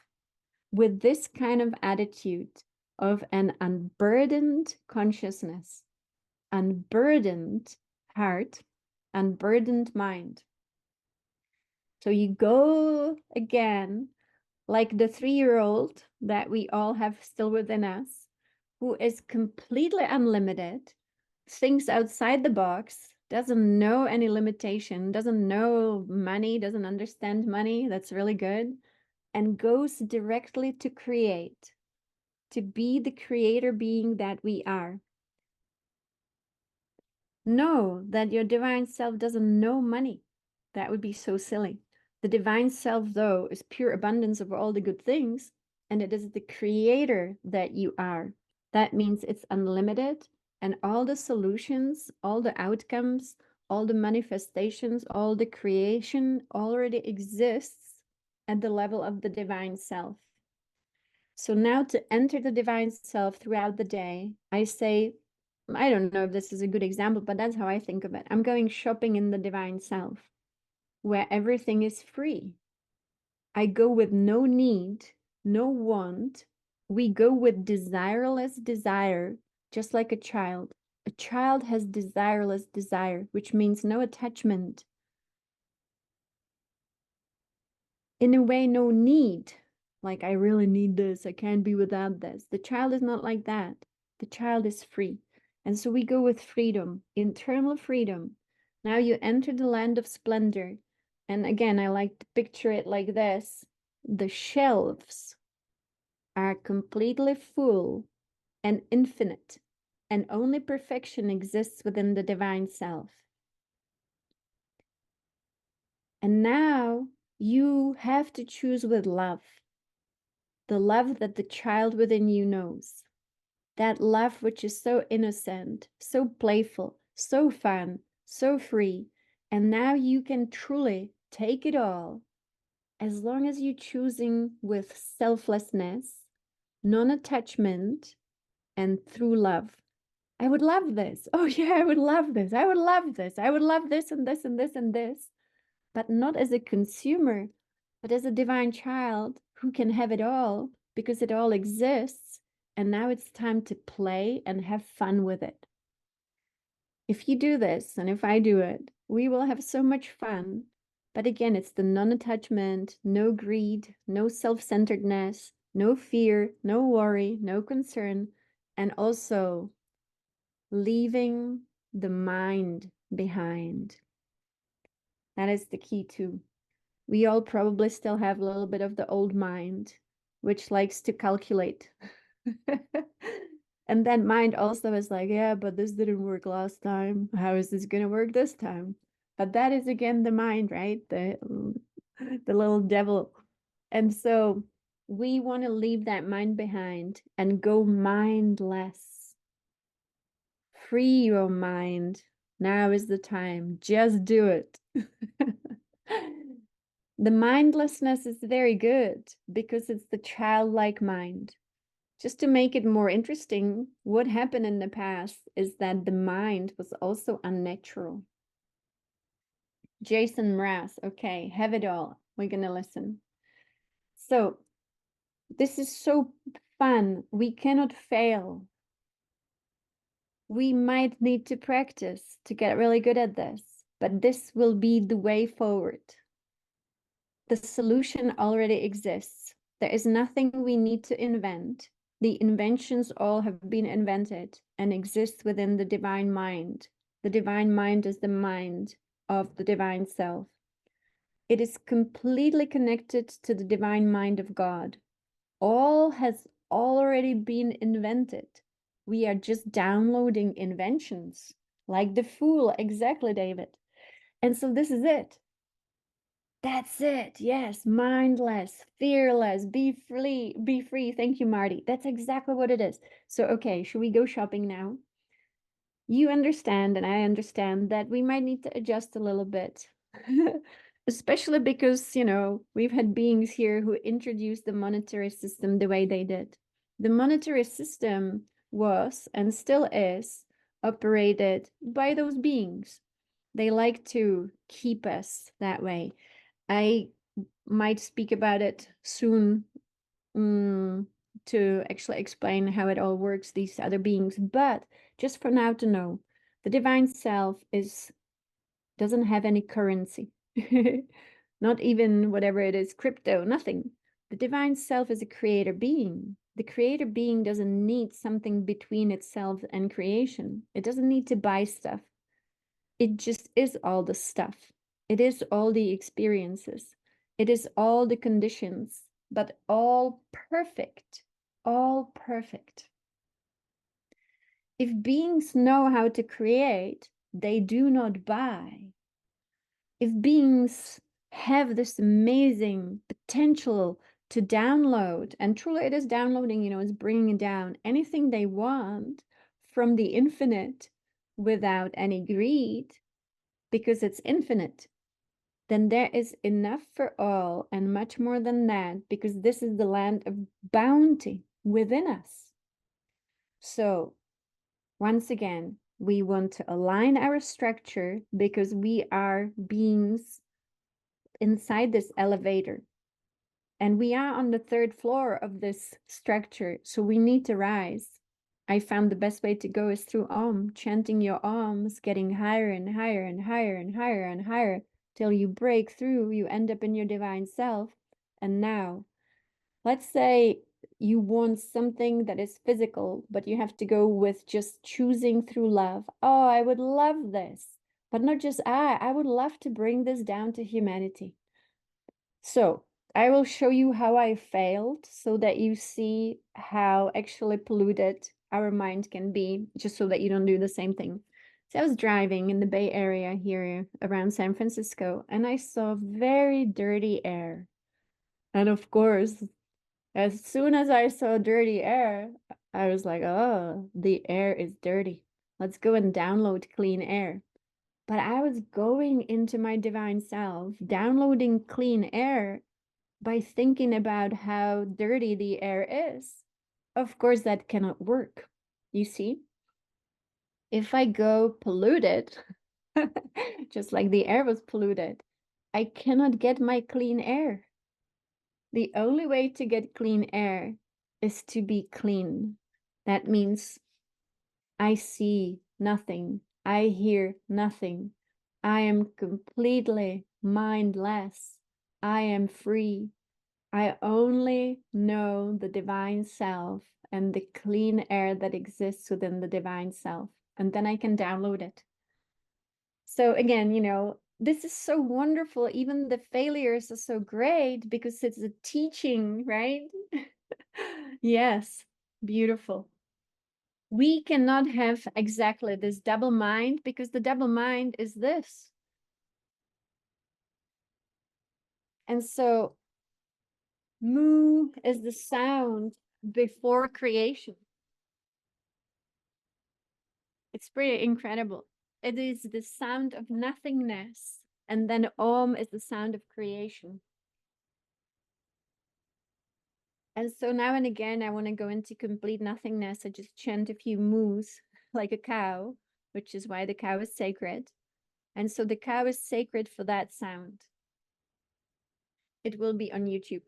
with this kind of attitude of an unburdened consciousness, unburdened heart, unburdened mind. So you go again like the 3-year-old that we all have still within us, who is completely unlimited, thinks outside the box, doesn't know any limitation, doesn't know money, doesn't understand money. That's really good. And goes directly to create, to be the creator being that we are. Know that your divine self doesn't know money. That would be so silly. The divine self, though, is pure abundance of all the good things, and it is the creator that you are. That means it's unlimited, and all the solutions, all the outcomes, all the manifestations, all the creation already exists at the level of the divine self. So now to enter the divine self throughout the day, I say, I don't know if this is a good example, but that's how I think of it. I'm going shopping in the divine self, where everything is free. I go with no need, no want. We go with desireless desire, just like a child. A child has desireless desire, which means no attachment. In a way, no need. Like, I really need this. I can't be without this. The child is not like that. The child is free. And so we go with freedom, internal freedom. Now you enter the land of splendor. And again, I like to picture it like this. The shelves are completely full and infinite, and only perfection exists within the divine self. And now you have to choose with love, the love that the child within you knows. That love which is so innocent, so playful, so fun, so free. And now you can truly take it all as long as you're choosing with selflessness, non-attachment, and through love. I would love this. Oh yeah, I would love this. I would love this. I would love this and this and this and this. But not as a consumer, but as a divine child who can have it all because it all exists. And now it's time to play and have fun with it. If you do this, and if I do it, we will have so much fun. But again, it's the non-attachment, no greed, no self-centeredness, no fear, no worry, no concern, and also leaving the mind behind. That is the key too. We all probably still have a little bit of the old mind, which likes to calculate. And that mind also is like, yeah, but this didn't work last time. How is this going to work this time? But that is again the mind, right? The little devil. And so we want to leave that mind behind and go mindless. Free your mind. Now is the time. Just do it. The mindlessness is very good because it's the childlike mind. Just to make it more interesting, what happened in the past is that the mind was also unnatural. Jason Mraz, okay, have it all. We're gonna listen. So this is so fun. We cannot fail. We might need to practice to get really good at this, but this will be the way forward. The solution already exists. There is nothing we need to invent. The inventions all have been invented and exist within the divine mind. The divine mind is the mind of the divine self. It is completely connected to the divine mind of God. All has already been invented. We are just downloading inventions, like the fool, exactly, David. And so this is it. That's it. Yes, mindless, fearless, be free, be free. Thank you, Marty. That's exactly what it is. So, okay, should we go shopping now? You understand, and I understand that we might need to adjust a little bit, especially because, we've had beings here who introduced the monetary system the way they did. The monetary system was and still is operated by those beings. They like to keep us that way. I might speak about it soon to actually explain how it all works, these other beings. But just for now to know, the divine self doesn't have any currency. Not even whatever it is, crypto, nothing. The divine self is a creator being. The creator being doesn't need something between itself and creation. It doesn't need to buy stuff. It just is all the stuff. It is all the experiences. It is all the conditions, but all perfect. All perfect. If beings know how to create, they do not buy. If beings have this amazing potential to download, and truly it is downloading, it's bringing down anything they want from the infinite without any greed, because it's infinite, then there is enough for all and much more than that, because this is the land of bounty within us. So, once again, we want to align our structure because we are beings inside this elevator. And we are on the 3rd floor of this structure, so we need to rise. I found the best way to go is through Om, chanting your Oms, getting higher and higher and higher and higher and higher till you break through, you end up in your divine self. And now, let's say you want something that is physical, but you have to go with just choosing through love. Oh, I would love this, but not just I would love to bring this down to humanity. So I will show you how I failed so that you see how actually polluted our mind can be, just so that you don't do the same thing. So I was driving in the Bay Area here around San Francisco, and I saw very dirty air. And of course, as soon as I saw dirty air, I was like, oh, the air is dirty. Let's go and download clean air. But I was going into my divine self, downloading clean air by thinking about how dirty the air is. Of course, that cannot work. You see, if I go polluted, just like the air was polluted, I cannot get my clean air. The only way to get clean air is to be clean. That means I see nothing, I hear nothing, I am completely mindless, I am free. I only know the divine self and the clean air that exists within the divine self, and then I can download it. So again, this is so wonderful. Even the failures are so great because it's a teaching, right? Yes, beautiful. We cannot have exactly this double mind because the double mind is this. And so moo is the sound before creation. It's pretty incredible. It is the sound of nothingness. And then Om is the sound of creation. And so now and again, I want to go into complete nothingness. I just chant a few moos like a cow, which is why the cow is sacred. And so the cow is sacred for that sound. It will be on YouTube.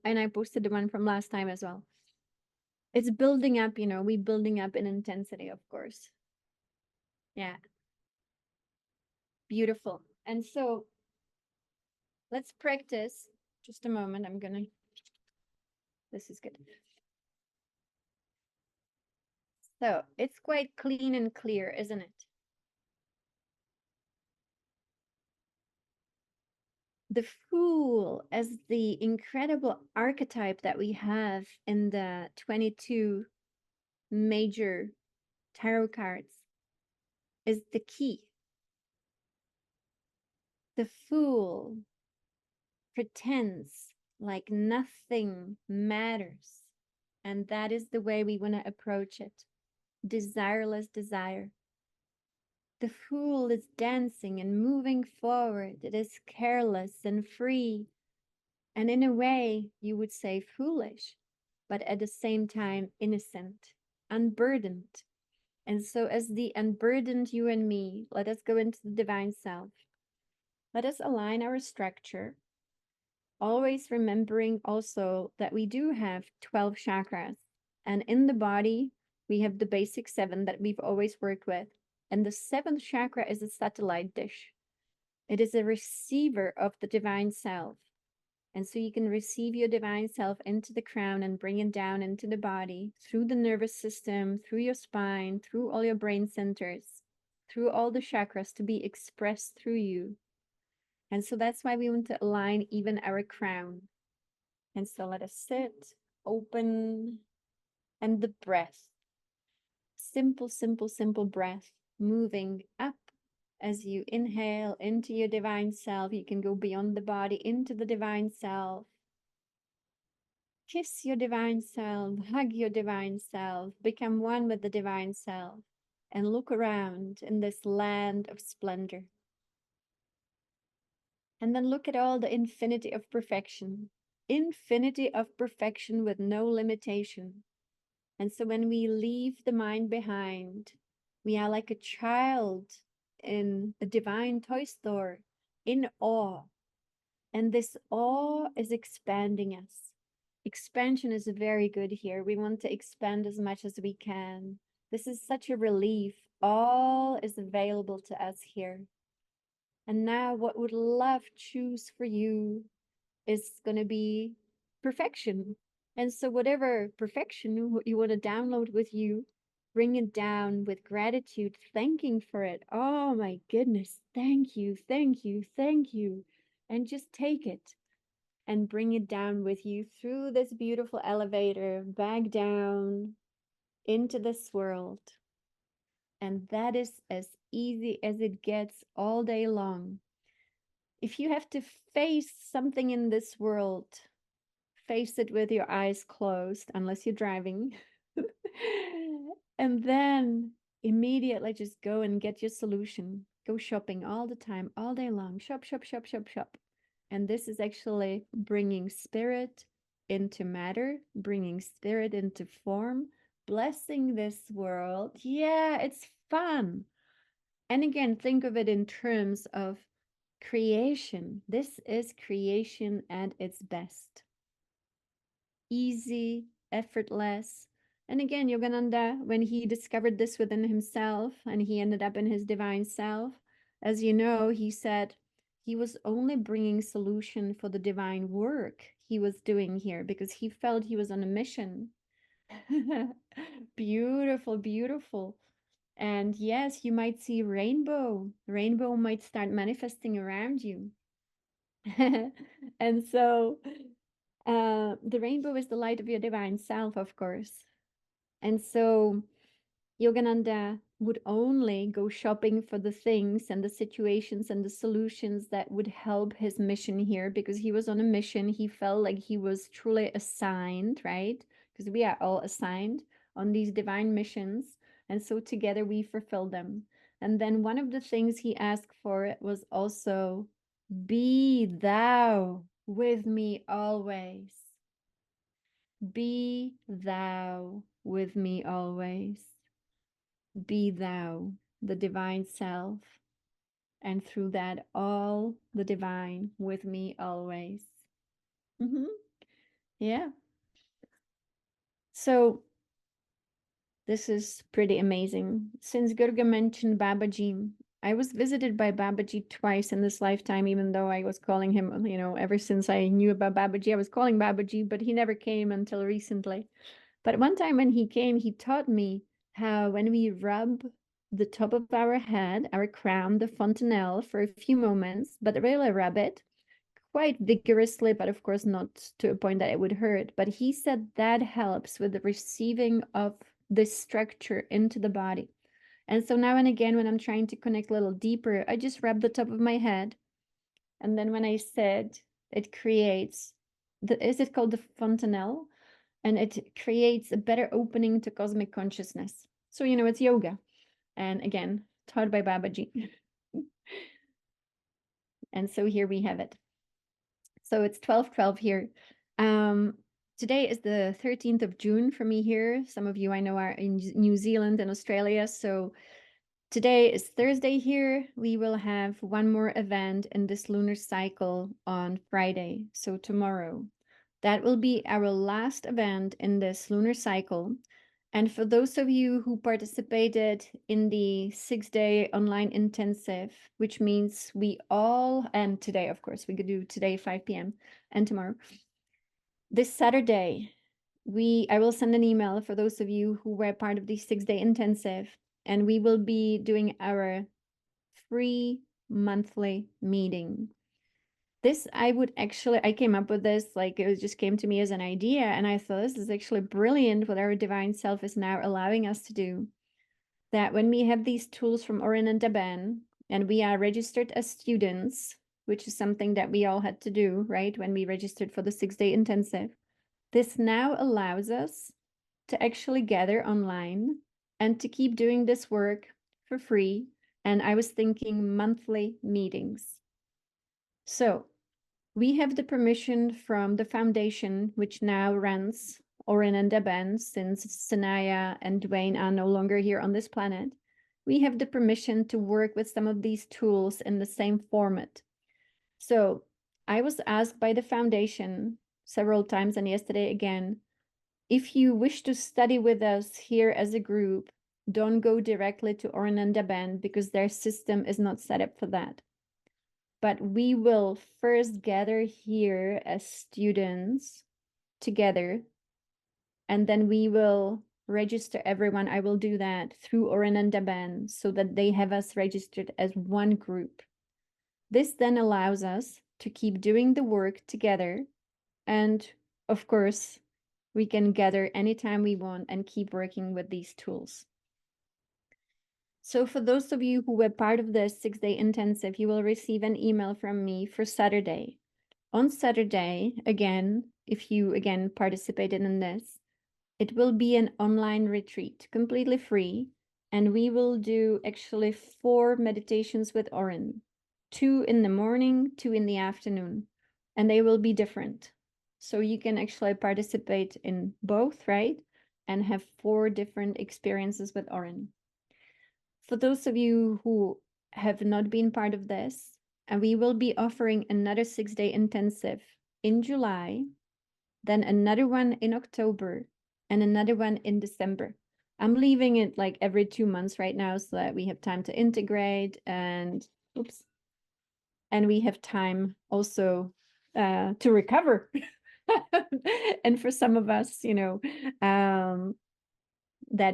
And I posted the one from last time as well. It's building up, we building up in intensity, of course. Yeah. Beautiful. And so let's practice. Just a moment. This is good. So it's quite clean and clear, isn't it? The Fool as the incredible archetype that we have in the 22 major tarot cards is the key. The Fool pretends like nothing matters. And that is the way we want to approach it. Desireless desire. The Fool is dancing and moving forward. It is careless and free. And in a way, you would say foolish, but at the same time, innocent, unburdened. And so, as the unburdened you and me, let us go into the divine self. Let us align our structure, always remembering also that we do have 12 chakras. And in the body, we have the basic 7 that we've always worked with. And the 7th chakra is a satellite dish. It is a receiver of the divine self. And so you can receive your divine self into the crown and bring it down into the body, through the nervous system, through your spine, through all your brain centers, through all the chakras to be expressed through you. And so that's why we want to align even our crown. And so let us sit, open, and the breath. Simple, simple, simple breath, moving up as you inhale into your divine self. You can go beyond the body into the divine self. Kiss your divine self, hug your divine self, become one with the divine self, and look around in this land of splendor. And then look at all the infinity of perfection with no limitation. And so when we leave the mind behind, we are like a child in a divine toy store in awe. And this awe is expanding us. Expansion is very good here. We want to expand as much as we can. This is such a relief. All is available to us here. And now what would love choose for you is going to be perfection. And so whatever perfection you want to download with you, bring it down with gratitude, thanking for it. Oh my goodness, thank you, thank you, thank you. And just take it and bring it down with you through this beautiful elevator, back down into this world. And that is as easy as it gets all day long. If you have to face something in this world, face it with your eyes closed, unless you're driving. And then immediately just go and get your solution. Go shopping all the time, all day long. Shop, shop, shop, shop, shop. And this is actually bringing spirit into matter, bringing spirit into form, blessing this world. Yeah, it's fun. And again, think of it in terms of creation. This is creation at its best. Easy, effortless. And again, Yogananda, when he discovered this within himself and he ended up in his divine self, as you know, he said he was only bringing solution for the divine work he was doing here because he felt he was on a mission. Beautiful, beautiful. And yes, you might see rainbow. Rainbow might start manifesting around you. And so the rainbow is the light of your divine self, of course. And so Yogananda would only go shopping for the things and the situations and the solutions that would help his mission here because he was on a mission. He felt like he was truly assigned, right? Because we are all assigned on these divine missions. And so together we fulfill them. And then one of the things he asked for was also, be thou with me always. Be thou with me always. Be thou the divine self, and through that, all the divine with me always. Yeah. So this is pretty amazing. Since Gurga mentioned Babaji, I was visited by Babaji twice in this lifetime, even though I was calling him, ever since I knew about Babaji, I was calling Babaji, but he never came until recently. But one time when he came, he taught me how when we rub the top of our head, our crown, the fontanelle, for a few moments, but really rub it quite vigorously, but of course not to a point that it would hurt. But he said that helps with the receiving of this structure into the body. And so now and again, when I'm trying to connect a little deeper, I just rub the top of my head. And then when I said, it creates, is it called the fontanelle? And it creates a better opening to cosmic consciousness. So, it's yoga. And again, taught by Babaji. And so here we have it. So it's 12:12 here. Today is the 13th of June for me here. Some of you I know are in New Zealand and Australia. So today is Thursday here. We will have one more event in this lunar cycle on Friday. So tomorrow. That will be our last event in this lunar cycle. And for those of you who participated in the 6-day online intensive, which means we all, and today, of course, we could do today 5 p.m. and tomorrow. This Saturday, I will send an email for those of you who were part of the 6-day intensive, and we will be doing our free monthly meeting. This, I came up with this, like it just came to me as an idea, and I thought this is actually brilliant what our divine self is now allowing us to do. That when we have these tools from Orin and Daben, and we are registered as students, which is something that we all had to do, right, when we registered for the 6-day intensive, this now allows us to actually gather online and to keep doing this work for free. And I was thinking monthly meetings. So we have the permission from the foundation, which now runs Orin and Deben, since Sanaya and Dwayne are no longer here on this planet. We have the permission to work with some of these tools in the same format. So I was asked by the foundation several times, and yesterday again, if you wish to study with us here as a group, don't go directly to Orin and Deben because their system is not set up for that. But we will first gather here as students together, and then we will register everyone. I will do that through Orin and Daban so that they have us registered as one group. This then allows us to keep doing the work together. And of course, we can gather anytime we want and keep working with these tools. So for those of you who were part of the 6-day intensive, you will receive an email from me for Saturday. On Saturday, again, if you again participated in this, it will be an online retreat, completely free. And we will do actually 4 meditations with Orin, 2 in the morning, 2 in the afternoon, and they will be different. So you can actually participate in both, right? And have 4 different experiences with Orin. For those of you who have not been part of this, and we will be offering another 6-day intensive in July, then another one in October, and another one in December. I'm leaving it like every 2 months right now so that we have time to integrate and we have time also to recover. And for some of us, that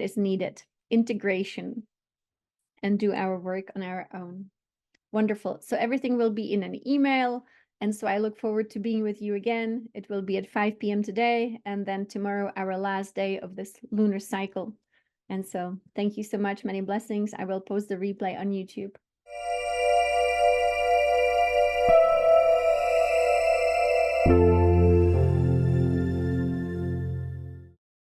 is needed, integration, and do our work on our own. Wonderful. So everything will be in an email. And so I look forward to being with you again. It will be at 5 p.m. today, and then tomorrow, our last day of this lunar cycle. And so thank you so much. Many blessings. I will post the replay on YouTube.